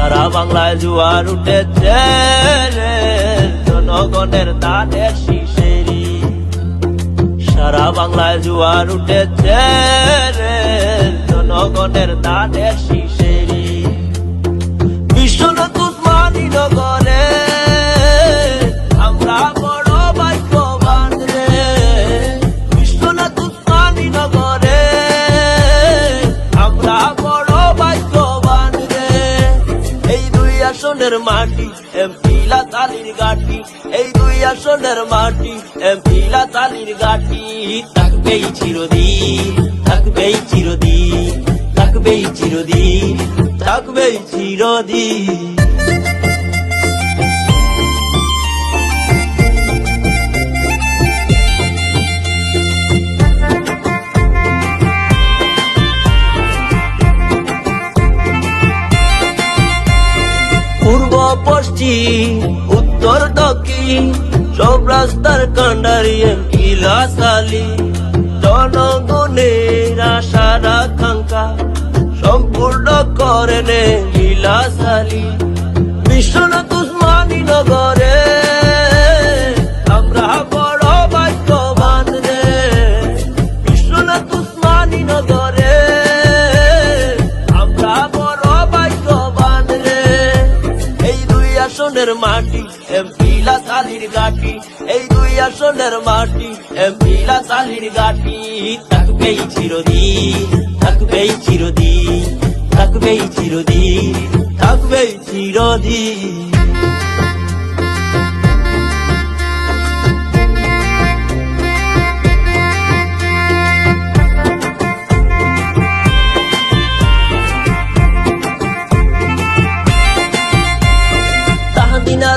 সারা বাংলায় জোয়ার উঠেছে রে, জনগণের দানের শীষেরি। সারা বাংলায় জোয়ার উঠেছে রে, জনগণের দানের শীষেরি। বিশ্বনাথ উসমানী নগরে আমরা বড় ভাগ্যবান রে, বিশ্বনাথ উসমানী নগরে আমরা বড় ভাগ্যবান রে। এই দুই আসনের মাটি এমপি লাতালির গাটি, এই দুই আসনের মাটি এমপি লাতালির গাটি। থাকবেই চিরদিন, থাকবেই চিরদিন, থাকবেই চিরদিন, থাকবেই চিরদিন। পূর্ব পশ্চিম উত্তর দক্ষিণ সব রাস্তার কান্ডারি এমপি লাতালি। জনগণের আশার আকাঙ্ক্ষা সম্পূর্ণ করেন এমপি লাতালি। বিশ্বনাথ উসমানী নগরে আমরা বড় ভাগ্যবান রে, বিশ্বনাথ উসমানী নগরে আমরা বড় ভাগ্যবান রে। এই দুই আসনের মাটি এমপি লাতালির গাটি, এই দুই আসনের মাটি এমপি লাতালির গাটি। থাকবেই চিরদিন, থাকবেই চিরদিন, থাকবেই চিরদিন, থাকবেই চিরদিন।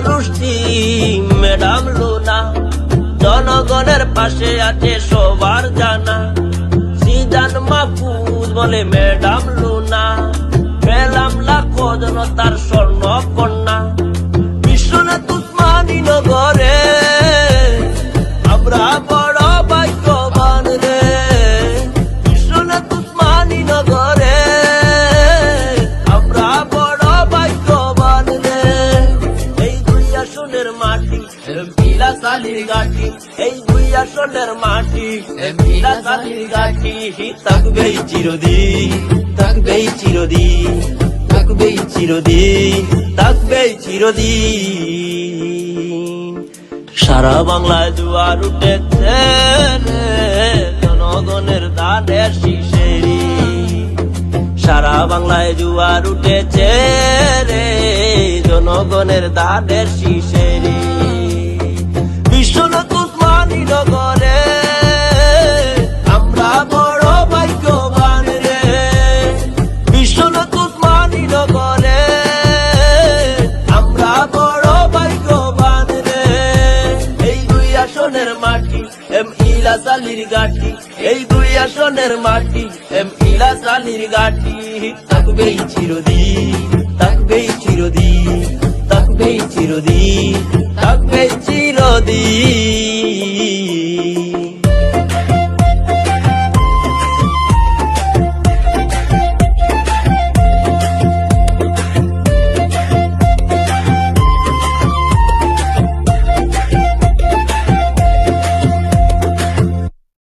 রুশদি ম্যাডাম লুনা জনগণের পাশে আছে সবার জানা। সিজান মাহফুজ বলে ম্যাডাম লুনা, পেলাম লাখো জনতার স্বর্ণ কন্যা। বিশ্বনাথ উসমানী নগরে আমরা বড় ভাগ্যবান রে, বিশ্বনাথ উসমানী নগরে আমরা বড় ভাগ্যবান রে। এই দুই আসনের মাটি এমপি লাতালির গাটি, এই দুই আসনের মাটি এমপি লাতালির গাটি। থাকবেই চিরদিন, থাকবেই চিরদিন, থাকবেই চিরদিন, থাকবেই চিরদিন। সারা বাংলায় জোয়ার উঠেছে রে, জনগণের দানের শীষেরি। সারা বাংলায় জোয়ার উঠেছে রে, জনগণের দানের শীষেরি। বিশ্বনাথ উসমানী নগরে আমরা বড় ভাগ্যবান রে, বিশ্বনাথ উসমানী নগরে আমরা বড় ভাগ্যবান রে। এই দুই আসনের মাটি এমপি লাতালির গাটি, এই দুই আসনের মাটি এমপি লাতালির গাটি। থাকবেই চিরদিন, থাকবেই চিরদিন, থাকবেই চিরদিন, থাকবেই চিরদিন।